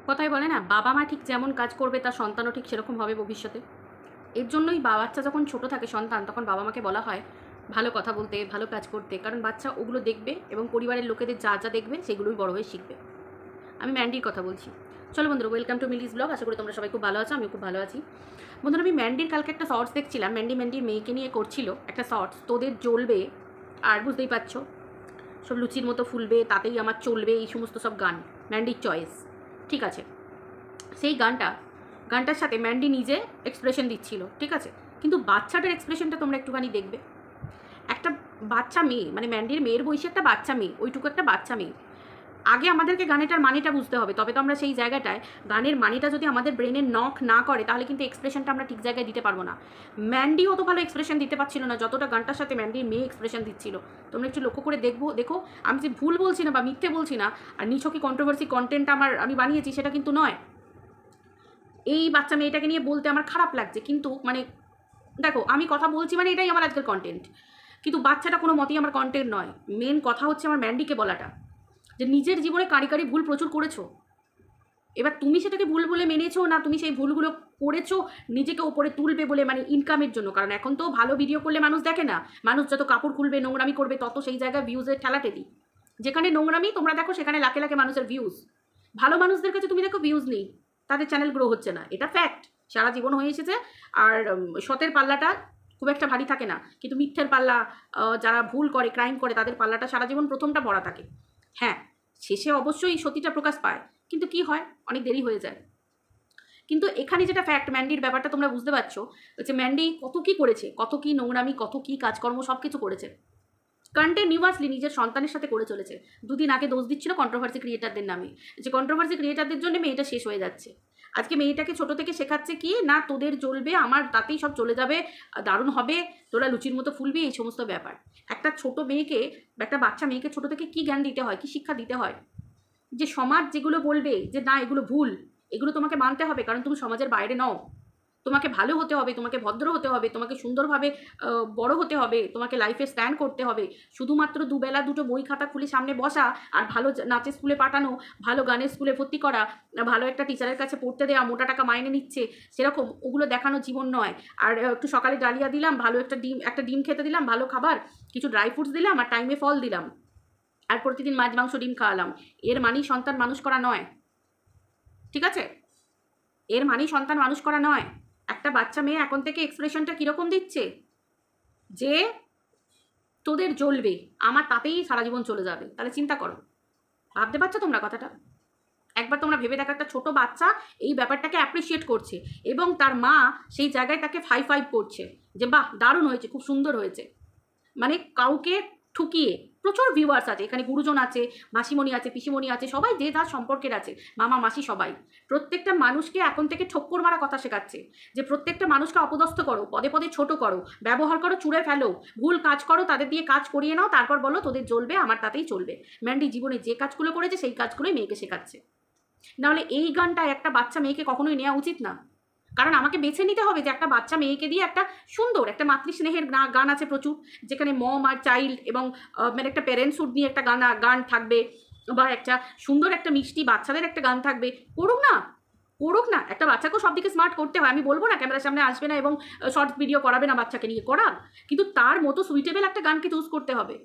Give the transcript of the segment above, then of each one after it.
কথায় বলে না, বাবা মা ঠিক যেমন কাজ করবে তার সন্তানও ঠিক সেরকম হবে ভবিষ্যতে। এর জন্যই বাচ্চা যখন ছোট থাকে সন্তান, তখন বাবা মাকে বলা হয় ভালো কথা বলতে, ভালো কাজ করতে, কারণ বাচ্চা ওগুলো দেখবে এবং পরিবারের লোকেদের যা যা দেখবে সেগুলোই বড় হয়ে শিখবে। আমি ম্যান্ডির কথা বলছি। চলো বন্ধুরা, ওয়েলকাম টু মিলিস ব্লগ। আশা করি তোমরা সবাই খুব ভালো আছো, আমি খুব ভালো আছি। বন্ধুরা, আমি ম্যান্ডির কালকে একটা শর্টস দেখছিলাম, ম্যান্ডির মেয়েকে নিয়ে করছিল একটা শর্টস, তোদের জ্বলবে আর বুঝতেই পারছো সব লুচির মতো ফুলবে, তাতেই আমার চলবে, এই সমস্ত সব গান ম্যান্ডির চয়েস। ঠিক আছে, সেই গানটার সাথে ম্যান্ডি নিজে এক্সপ্রেশন দিচ্ছিল, ঠিক আছে, কিন্তু বাচ্চাটার এক্সপ্রেশনটা তোমরা একটুখানি দেখবে। একটা বাচ্চা মেয়ে, মানে ম্যান্ডির মেয়ের বয়সী একটা বাচ্চা মেয়ে, ওইটুকু একটা বাচ্চা মেয়ে। আগে আমাদেরকে গানেটার মানেটা বুঝতে হবে, তবে তো আমরা সেই জায়গাটায় গানের মানেটা যদি আমাদের ব্রেনে নক না করে, তাহলে কিন্তু এক্সপ্রেশনটা আমরা ঠিক জায়গায় দিতে পারবো না। ম্যান্ডি অত ভালো এক্সপ্রেশন দিতে পারছিল না যতটা গানটার সাথে ম্যান্ডির মেয়ে এক্সপ্রেশন দিচ্ছিল। তোমরা একটু লক্ষ্য করে দেখো, আমি যে ভুল বলছি না বা মিথ্যে বলছি না, আর নিছকই কন্ট্রোভার্সি কন্টেন্ট আমি বানিয়েছি সেটা কিন্তু নয়। এই বাচ্চা মেয়েটাকে নিয়ে বলতে আমার খারাপ লাগছে, কিন্তু মানে দেখো, আমি কথা বলছি মানে এটাই আমার আজকের কন্টেন্ট, কিন্তু বাচ্চাটা কোনো মতেই আমার কন্টেন্ট নয়। মেন কথা হচ্ছে আমার ম্যান্ডিকে বলাটা, যে নিজের জীবনে কারি ভুল প্রচুর করেছো, এবার তুমি সেটাকে ভুল বলে মেনেছো না, তুমি সেই ভুলগুলো করেছো নিজেকে ওপরে তুলবে বলে, মানে ইনকামের জন্য। কারণ এখন তো ভালো ভিডিও করলে মানুষ দেখে না, মানুষ যত কাপড় খুলবে, নোংরামি করবে, তত সেই জায়গায় ভিউজের ঠেলাটে দিই। যেখানে নোংরামি তোমরা দেখো সেখানে লাখে লাখে মানুষের ভিউজ। ভালো মানুষদের কাছে তুমি দেখো ভিউজ নেই, তাদের চ্যানেল গ্রো হচ্ছে না, এটা ফ্যাক্ট, সারা জীবন হয়ে এসেছে। আর সতের পাল্লাটা খুব একটা ভারী থাকে না, কিন্তু মিথ্যের পাল্লা, যারা ভুল করে, ক্রাইম করে, তাদের পাল্লাটা সারা জীবন প্রথমটা ভরা থাকে। হ্যাঁ, শেষে অবশ্যই সত্যিটা প্রকাশ পায়, কিন্তু কি হয়, অনেক দেরি হয়ে যায়। কিন্তু এখানে যেটা ফ্যাক্ট, ম্যান্ডির ব্যাপারটা তোমরা বুঝতে পারছো, যে ম্যান্ডি কত কী করেছে, কত কী নোংরামি, কত কী কাজকর্ম, সব কিছু করেছে, কন্টিনিউয়াসলি নিজের সন্তানের সাথে করে চলেছে। দুদিন আগে দোষ দিচ্ছিল কন্ট্রোভার্সি ক্রিয়েটারদের নামে, যে কন্ট্রোভার্সি ক্রিয়েটারদের জন্য মেয়েটা শেষ হয়ে যাচ্ছে। আজকে মেয়েটাকে ছোট থেকে শেখাচ্ছে কি না, তোদের জ্বলবে, আমার তাতেই সব চলে যাবে, দারুণ হবে, তোরা লুচির মতো ফুলবি, এই সমস্ত ব্যাপার। একটা ছোট মেয়েকে, একটা বাচ্চা মেয়েকে ছোট থেকে কি জ্ঞান দিতে হয়, কি শিক্ষা দিতে হয়, যে সমাজ যেগুলো বলবে যে না এগুলো ভুল, এগুলো তোমাকে মানতে হবে, কারণ তুমি সমাজের বাইরে নও। তোমাকে ভালো হতে হবে, তোমাকে ভদ্র হতে হবে, তোমাকে সুন্দরভাবে বড় হতে হবে, তোমাকে লাইফে স্ট্যান্ড করতে হবে। শুধুমাত্র দুবেলা দুটো বই খাতা খুলে সামনে বসা, আর ভালো নাচের স্কুলে পাঠানো, ভালো গানের স্কুলে ভর্তি করা, ভালো একটা টিচারের কাছে পড়তে দেওয়া, মোটা টাকা মাইনে নিচ্ছে সেরকম, ওগুলো দেখানো জীবন নয়। আর একটু সকালে ডালিয়া দিলাম, ভালো একটা ডিম খেতে দিলাম, ভালো খাবার, কিছু ড্রাই ফ্রুটস দিলাম, আর টাইমে ফল দিলাম, আর প্রতিদিন মাছ মাংস ডিম খাওয়ালাম, এর মানেই সন্তান মানুষ করা নয়। ঠিক আছে, এর মানেই সন্তান মানুষ করা নয়। একটা বাচ্চা মেয়ে এখন থেকে এক্সপ্রেশনটা কীরকম দিচ্ছে, যে তোদের জ্বলবে, আমার তাতেই সারা জীবন চলে যাবে। তাহলে চিন্তা করো, ভাবতে পারছো তোমরা কথাটা? একবার তোমরা ভেবে দেখো, একটা ছোট বাচ্চা এই ব্যাপারটাকে অ্যাপ্রিসিয়েট করছে, এবং তার মা সেই জায়গায় তাকে ফাইভ করছে, যে বাহ দারুণ হয়েছে, খুব সুন্দর হয়েছে। মানে কাউকে ঠুকিয়ে, প্রচুর ভিউয়ার্স আছে এখানে, গুরুজন আছে, মাসিমণি আছে, পিসিমণি আছে, সবাই যে যার সম্পর্কের আছে, মামা মাসি সবাই, প্রত্যেকটা মানুষকে এখন থেকে ঠক্কর মারা কথা শেখাচ্ছে, যে প্রত্যেকটা মানুষকে অপদস্থ করো, পদে পদে ছোট করো, ব্যবহার করো, চুড়ে ফেলো, ভুল কাজ করো, তাদের দিয়ে কাজ করিয়ে নাও, তারপর বলো তোদের জ্বলবে, আমার তাতেই চলবে। ম্যান্ডি জীবনে যে কাজগুলো করেছে সেই কাজগুলোই মেয়েকে শেখাচ্ছে। নাহলে এই গানটা একটা বাচ্চা মেয়েকে কখনোই নেওয়া উচিত না। কারণ আমাকে বেছে নিতে হবে যে একটা বাচ্চা মেয়েকে দিয়ে একটা সুন্দর একটা মাতৃস্নেহের গান আছে প্রচুর, যেখানে মম আর চাইল্ড এবং মানে একটা প্যারেন্টসহুড নিয়ে একটা গান থাকবে, বা একটা সুন্দর একটা মিষ্টি বাচ্চাদের একটা গান থাকবে, করুক না। একটা বাচ্চাকেও সব দিকে স্মার্ট করতে হয়, আমি বলবো না ক্যামেরার সামনে আসবে না এবং শর্ট ভিডিও করাবে না, বাচ্চাকে নিয়ে করাক, কিন্তু তার মতো সুইটেবল একটা গানকে চুজ করতে হবে।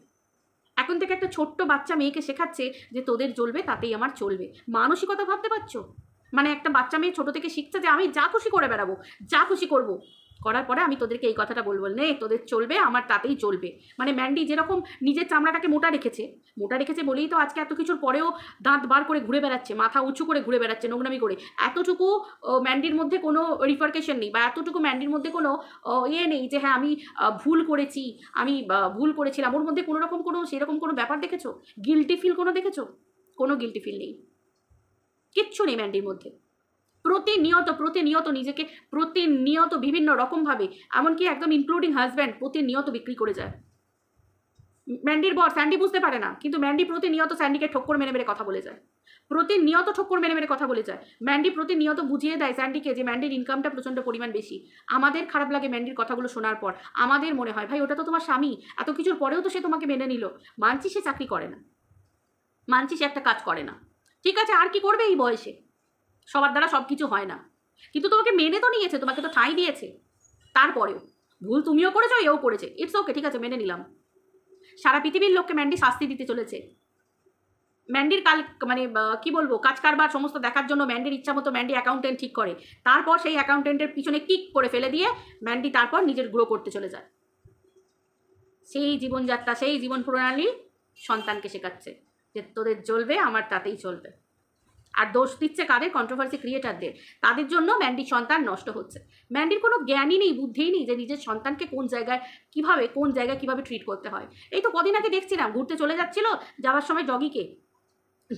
এখন থেকে একটা ছোট্ট বাচ্চা মেয়েকে শেখাচ্ছে যে তোদের জ্বলবে, তাতেই আমার চলবে। মানসিকতা ভাবতে পারছো? মানে একটা বাচ্চা মেয়ে ছোট থেকে শিখছে যে আমি যা খুশি করে বেড়াবো, যা খুশি করবো, করার পরে আমি তোদেরকে এই কথাটা বলবো, নে তোদের চলবে, আমার তাতেই চলবে। মানে ম্যান্ডি যেরকম নিজের চামড়াটাকে মোটা রেখেছে বলেই তো আজকে এত কিছুর পরেও দাঁত বার করে ঘুরে বেড়াচ্ছে, মাথা উঁচু করে ঘুরে বেড়াচ্ছে, নোংরামি করে। এতটুকু ম্যান্ডির মধ্যে কোনো রিফারকেশন নেই, বা এতটুকু ম্যান্ডির মধ্যে কোনো নেই যে হ্যাঁ আমি ভুল করেছি, আমি ভুল করেছিলাম, ওর মধ্যে কোনো রকম কোনো সেরকম কোনো ব্যাপার দেখেছো? গিল্টি ফিল কোনো দেখেছো? কোনো গিল্টি ফিল নেই, কিচ্ছু নেই ম্যান্ডির মধ্যে। প্রতিনিয়ত নিজেকে প্রতিনিয়ত বিভিন্ন রকমভাবে, এমনকি একদম ইনক্লুডিং হাজব্যান্ড, প্রতিনিয়ত বিক্রি করে যায়। ম্যান্ডির বর স্যান্ডি বুঝতে পারে না, কিন্তু ম্যান্ডি প্রতিনিয়ত স্যান্ডিকে ঠক্কর মেরে মেরে কথা বলে যায়, প্রতিনিয়ত ঠক্কর মেরে মেরে কথা বলে যায়। ম্যান্ডি প্রতিনিয়ত বুঝিয়ে দেয় স্যান্ডিকে যে ম্যান্ডির ইনকামটা প্রচণ্ড পরিমাণ বেশি। আমাদের খারাপ লাগে ম্যান্ডির কথাগুলো শোনার পর, আমাদের মনে হয় ভাই ওটা তো তোমার স্বামী, এত কিছুর পরেও তো সে তোমাকে মেনে নিল। মানছি সে চাকরি করে না, মানছি সে একটা কাজ করে না, ঠিক আছে, আর কি করবে এই বয়সে? সবার দ্বারা সব কিছু হয় না, কিন্তু তোমাকে মেনে তো নিয়েছে, তোমাকে তো ঠাঁই দিয়েছে। তারপরেও ভুল তুমিও করেছো, এও করেছে, ইটস ওকে, ঠিক আছে, মেনে নিলাম। সারা পৃথিবীর লোককে ম্যান্ডি শাস্তি দিতে চলেছে। ম্যান্ডির মানে কি বলবো, কাজ কারবার সমস্ত দেখার জন্য ম্যান্ডির ইচ্ছা মতো ম্যান্ডি অ্যাকাউন্টেন্ট ঠিক করে, তারপর সেই অ্যাকাউন্টেন্টের পিছনে কিক করে ফেলে দিয়ে ম্যান্ডি তারপর নিজের গ্রো করতে চলে যায়। সেই জীবনযাত্রা, সেই জীবন প্রণালী সন্তানকে শেখাচ্ছে যে তোদের চলবে, আমার তাতেই চলবে। আর দোষ দিচ্ছে কাদের? কন্ট্রোভার্সি ক্রিয়েটারদের। তাদের জন্য ম্যান্ডির সন্তান নষ্ট হচ্ছে। ম্যান্ডির কোনো জ্ঞানই নেই, বুদ্ধিই নেই যে নিজের সন্তানকে কোন জায়গায় কীভাবে ট্রিট করতে হয়। এই তো কদিন আগে দেখছিলাম, ঘুরতে চলে যাচ্ছিল, যাওয়ার সময়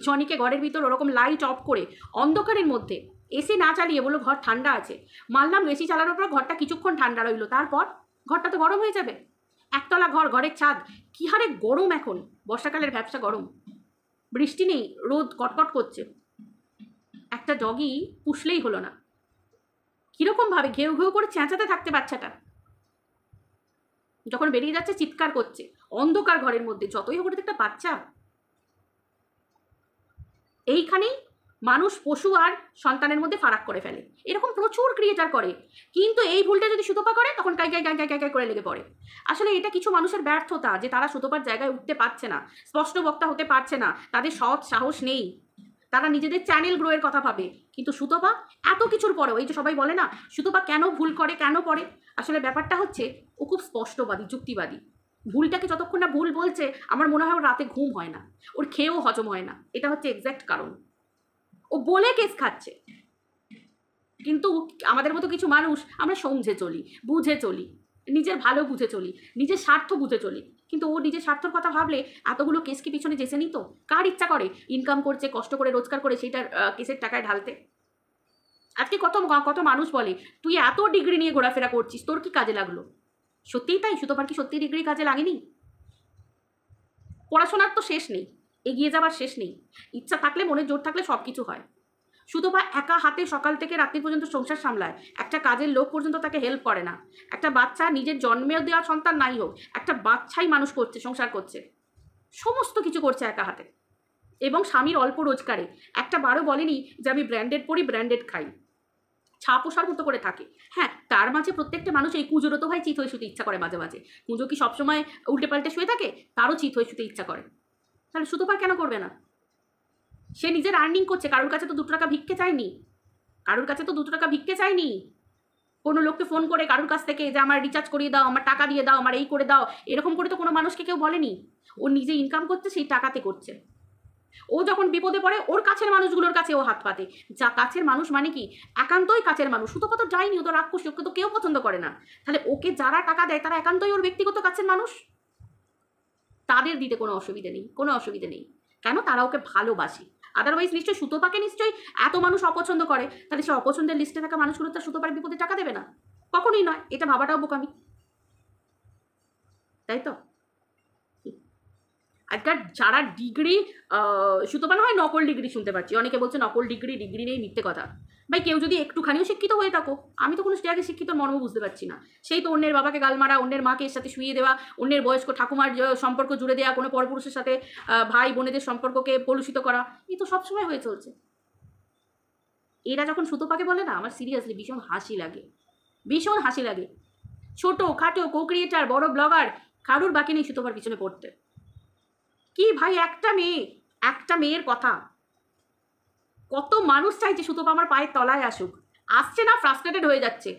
জনিকে ঘরের ভিতর ওরকম লাইট অফ করে অন্ধকারের মধ্যে এসি না চালিয়ে বললো ঘর ঠান্ডা আছে। মানলাম এসি চালানোর পর ঘরটা কিছুক্ষণ ঠান্ডা রইলো, তারপর ঘরটা তো গরম হয়ে যাবে। একতলা ঘর, ঘরের ছাদ, কী হারে গরম এখন, বর্ষাকালের ব্যবসা গরম, বৃষ্টি নেই, রোদ কটকট করছে। একটা ডগি পুষলেই হলো না, কীরকমভাবে ঘেউ ঘেউ করে চেঁচাতে থাকতে বাচ্চাটা, যখন বেরিয়ে যাচ্ছে চিৎকার করছে অন্ধকার ঘরের মধ্যে। যতই হোক একটা বাচ্চা। এইখানেই মানুষ পশু আর সন্তানের মধ্যে ফারাক করে ফেলে। এরকম প্রচুর ক্রিয়েটার করে, কিন্তু এই ভুলটা যদি সুতপা করে তখন কাই কাই কাই কাই কাই করে লেগে পড়ে। আসলে এটা কিছু মানুষের ব্যর্থতা যে তারা সুতপার জায়গায় উঠতে পারছে না, স্পষ্ট বক্তা হতে পারছে না, তাদের সৎ সাহস নেই, তারা নিজেদের চ্যানেল গ্রোয়ের কথা ভাবে। কিন্তু সুতপা এত কিছুর পরেও, এই যে সবাই বলে না সুতপা কেন ভুল করে, কেন পড়ে, আসলে ব্যাপারটা হচ্ছে ও খুব স্পষ্টবাদী, যুক্তিবাদী। ভুলটাকে যতক্ষণ না ভুল বলছে আমার মনে হয় ওর রাতে ঘুম হয় না, ওর খেয়েও হজম হয় না। এটা হচ্ছে এক্স্যাক্ট কারণ। ও বলে কেস খাচ্ছে, কিন্তু আমাদের মতো কিছু মানুষ আমরা সমঝে চলি, বুঝে চলি, নিজের ভালো বুঝে চলি, নিজের স্বার্থ বুঝে চলি। কিন্তু ও নিজের স্বার্থর কথা ভাবলে এতগুলো কেসকে পিছনে যেসে নিত। কার ইচ্ছা করে ইনকাম করছে, কষ্ট করে রোজগার করে সেইটার কেসের টাকায় ঢালতে? আজকে কত কত মানুষ বলে তুই এত ডিগ্রি নিয়ে ঘোরাফেরা করছিস, তোর কি কাজে লাগলো? সত্যিই তাই? সুতপার কি সত্যি ডিগ্রি কাজে লাগেনি? পড়াশোনার তো শেষ নেই, এগিয়ে যাবার শেষ নেই, ইচ্ছা থাকলে, মনের জোর থাকলে সব কিছু হয়। সুতপা একা হাতে সকাল থেকে রাত্রি পর্যন্ত সংসার সামলায়, একটা কাজের লোক পর্যন্ত তাকে হেল্প করে না। একটা বাচ্চা, নিজের জন্মে দেওয়া সন্তান নাই হোক, একটা বাচ্চাই মানুষ করছে, সংসার করছে, সমস্ত কিছু করছে একা হাতে, এবং স্বামীর অল্প রোজগারে। একটা বারও বলেনি যে আমি ব্র্যান্ডেড পরি, ব্র্যান্ডেড খাই, ছাপোষার মতো করে থাকে। হ্যাঁ, তার মাঝে প্রত্যেকটা মানুষ, এই কুঁজোরও তো ভাই চিত হয়ে শুতে ইচ্ছা করে মাঝে মাঝে। কুঁজো কি সবসময় উল্টে পাল্টে শুয়ে থাকে? তারও চিত হয়ে শুতে ইচ্ছা করে। তাহলে সুতপা কেন করবে না? সে নিজের আর্নিং করছে, কারোর কাছে তো 2 টাকা ভিক্ষে চায়নি, কারোর কাছে তো 2 টাকা ভিক্ষে চায়নি। কোনো লোককে ফোন করে কারোর কাছ থেকে যে আমার রিচার্জ করিয়ে দাও, আমার টাকা দিয়ে দাও, আমার এই করে দাও, এরকম করে তো কোনো মানুষকে কেউ বলেনি। ও নিজে ইনকাম করছে, সেই টাকাতে করছে। ও যখন বিপদে পড়ে ওর কাছের মানুষগুলোর কাছে ও হাত পাতে। যা কাছের মানুষ মানে কি, একান্তই কাছের মানুষ। সুতপা তো যায়নি, ও তো রাক্ষসী, ওকে তো কেউ পছন্দ করে না। তাহলে ওকে যারা টাকা দেয় তারা একান্তই ওর ব্যক্তিগত কাছের মানুষ, তাদের দিতে কোনো অসুবিধে নেই, কোনো অসুবিধে নেই। কেন? তারা ওকে ভালোবাসে। আদারওয়াইজ নিশ্চয়ই সুতপাকে নিশ্চয়ই এত মানুষ অপছন্দ করে, তাহলে সে অপছন্দের লিস্টে থাকা মানুষগুলো তার সুতপার বিপদে টাকা দেবে না? কখনোই নয়, এটা ভাবাটাও বোকামি, তাই তো? আজকাল যারা ডিগ্রি, সুতপা না হয় নকল ডিগ্রি শুনতে পাচ্ছি, অনেকে বলছে নকল ডিগ্রি নেই, মিথ্যে কথা। ভাই কেউ যদি একটুখানিও শিক্ষিত হয়ে থাকো, আমি তো কোনো স্টেজে শিক্ষিত মর্ম বুঝতে পারছি না। সেই তো অন্যের বাবাকে গাল মারা, অন্যের মাকে এর সাথে শুইয়ে দেওয়া, অন্যের বয়স্ক ঠাকুমার সম্পর্ক জুড়ে দেওয়া, কোনো পরপুরুষের সাথে ভাই বোনেদের সম্পর্ককে কলুষিত করা, এই তো সবসময় হয়ে চলছে। এরা যখন সুতপাকে বলে না, আমার সিরিয়াসলি ভীষণ হাসি লাগে, ভীষণ হাসি লাগে। ছোটো খাটো কো ক্রিয়েটার, বড় ব্লগার, কারুর বাকি নেই সুতপার পিছনে পড়তে। কি ভাই, একটা মেয়ের কথা, কত মানুষ চাইছে সুতপা আমার পায়ের তলায় আসুক, আসছে না, ফ্রাস্ট্রেটেড হয়ে যাচ্ছে,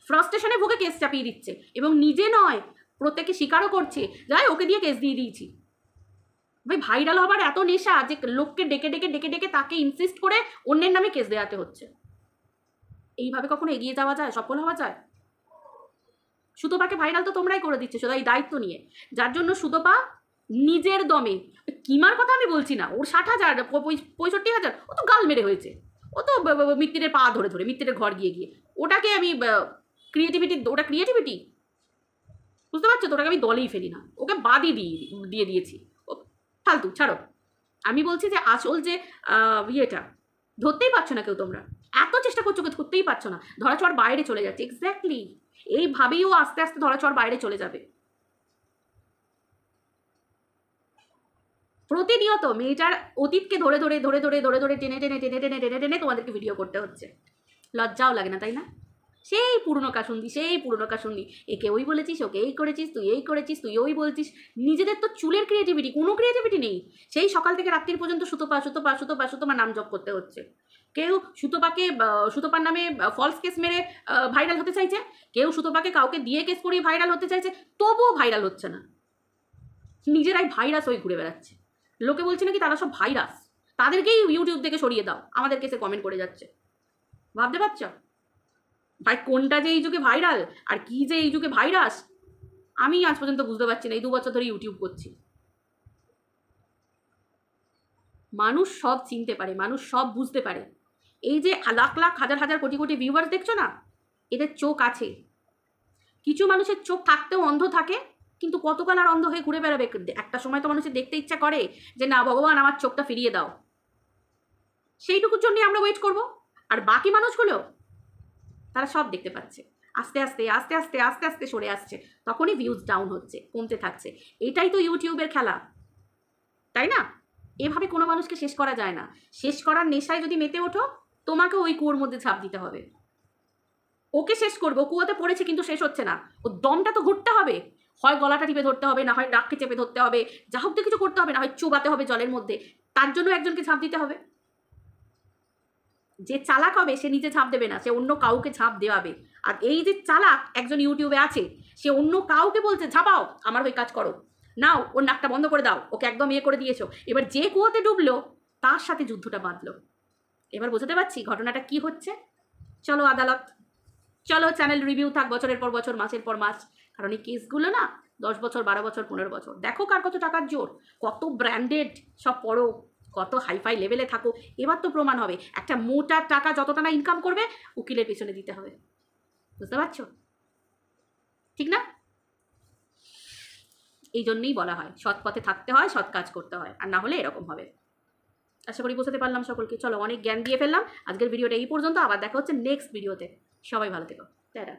ফ্রাস্ট্রেশনে ভুগে কেস চাপিয়ে দিচ্ছে, এবং নিজে নয় প্রত্যেকে স্বীকারও করছে, যাই ওকে দিয়ে কেস দিয়ে দিয়েছি। ভাই ভাইরাল হবার এত নেশা যে লোককে ডেকে ডেকে ডেকে ডেকে তাকে ইনসিস্ট করে অন্যের নামে কেস দেওয়াতে হচ্ছে। এইভাবে কখনো এগিয়ে যাওয়া যায়, সফল হওয়া যায়? সুতপাকে ভাইরাল তো তোমরাই করে দিচ্ছে শুধু এই দায়িত্ব নিয়ে, যার জন্য সুতপা নিজের দমে, কিমার কথা আমি বলছি না, ওর 60,000 65,000 ও তো গাল মেরে হয়েছে, ও তো মিত্তিরের পা ধরে ধরে, মিত্তিরের ঘর গিয়ে গিয়ে, ওটাকে আমি ওটা ক্রিয়েটিভিটি? বুঝতে পারছো তো? ওটাকে আমি দলেই ফেলি না, ওকে বাদই দিয়ে দিয়েছি। ও ফালতু, ছাড়ো। আমি বলছি যে আসল যে ইয়েটা ধরতেই পারছো না কেউ, তোমরা এত চেষ্টা করছো, কেউ ধরতেই পারছো না, ধরাছোঁয়ার বাইরে চলে যাচ্ছে। এক্স্যাক্টলি এইভাবেই ও আস্তে আস্তে ধরাছোঁয়ার বাইরে চলে যাবে। প্রতিনিয়ত মেয়েটার অতীতকে ধরে ধরে ধরে ধরে ধরে ধরে টেনে টেনে টেনে টেনে টেনে টেনে তোমাদেরকে ভিডিও করতে হচ্ছে। লজ্জাও লাগে না, তাই না? সেই পুরনো কাশুন্দি, একে ওই বলেছিস, ওকে এই করেছিস, তুই ওই বলছিস। নিজেদের তো চুলের ক্রিয়েটিভিটি, কোনো ক্রিয়েটিভিটি নেই। সেই সকাল থেকে রাত্রির পর্যন্ত সুতপা নাম জপ করতে হচ্ছে। কেউ সুতপার নামে ফলস কেস মেরে ভাইরাল হতে চাইছে, কেউ সুতপাকে কাউকে দিয়ে কেস করিয়ে ভাইরাল হতে চাইছে, তবুও ভাইরাল হচ্ছে না। নিজেরাই ভাইরাস হয়ে ঘুরে বেড়াচ্ছে। লোকে বলছে নাকি তারা সব ভাইরাস, তাদেরকেই ইউটিউব থেকে সরিয়ে দাও, আমাদের কেসে কমেন্ট করে যাচ্ছে। ভাবতে পারছ ভাই কোনটা যে এই যুগে ভাইরাল আর কি যে এই যুগে ভাইরাস, আমি আজ পর্যন্ত বুঝতে পারছি না। এই 2 বছর ধরে ইউটিউব করছি। মানুষ সব চিনতে পারে, মানুষ সব বুঝতে পারে। এই যে লাখ লাখ হাজার হাজার কোটি কোটি ভিউয়ার্স দেখছো না, এদের চোখ আছে। কিছু মানুষের চোখ থাকতেও অন্ধ থাকে, কিন্তু কতকাল আর অন্ধ হয়ে ঘুরে বেড়াবে? একটা সময় তো মানুষের দেখতে ইচ্ছা করে যে না ভগবান আমার চোখটা ফিরিয়ে দাও, সেইটুকুর জন্য আমরা ওয়েট করব। আর বাকি মানুষগুলো তারা সব দেখতে পাচ্ছে, আস্তে আস্তে আস্তে আস্তে আস্তে আস্তে সরে আসছে, তখনই ভিউজ ডাউন হচ্ছে, কমতে থাকছে। এটাই তো ইউটিউবের খেলা, তাই না? এভাবে কোনো মানুষকে শেষ করা যায় না। শেষ করার নেশায় যদি মেতে ওঠো, তোমাকে ওই কুয়োর মধ্যে ঝাঁপ দিতে হবে। ওকে শেষ করবো, কুয়োতে পড়েছে কিন্তু শেষ হচ্ছে না, ও দমটা তো ঘুরতে হবে। হয় গলাটা টিপে ধরতে হবে, না হয় নাককে চেপে ধরতে হবে, যা হোক তো কিছু করতে হবে, না হয় চুবাতে হবে জলের মধ্যে। তার জন্য একজনকে ঝাঁপ দিতে হবে। যে চালাক হবে সে নিজে ঝাঁপ দেবে না, সে অন্য কাউকে ঝাঁপ দেওয়াবে। আর এই যে চালাক একজন ইউটিউবে আছে, সে অন্য কাউকে বলছে ঝাঁপাও, আমার ওই কাজ করো, নাও ওর নাকটা বন্ধ করে দাও, ওকে একদম করে দিয়েছো। এবার যে কুয়োতে ডুবলো তার সাথে যুদ্ধটা বাঁধলো। এবার বোঝাতে পারছি ঘটনাটা কি হচ্ছে। চলো আদালত, চলো চ্যানেল রিভিউ থাক বছরের পর বছর, মাসের পর মাস। কারণ এই কেসগুলো না 10 বছর 12 বছর 15 বছর। দেখো কার কত টাকার জোর, কত ব্র্যান্ডেড সব পড়ো, কত হাইফাই লেভেলে থাকো। এবার তো প্রমাণ হবে একটা মোটা টাকা যতটা না ইনকাম করবে উকিলের পেছনে দিতে হবে। বুঝতে পারছো? ঠিক না? এই জন্যই বলা হয় সৎ পথে থাকতে হয়, সৎ কাজ করতে হয়, আর না হলে এরকম হবে। আশা করি বোঝাতে পারলাম সকলকে। চলো অনেক জ্ঞান দিয়ে ফেললাম। আজকের ভিডিওটা এই পর্যন্ত, আবার দেখা হচ্ছে নেক্সট ভিডিওতে। সবাই ভালো থেকো, টাটা।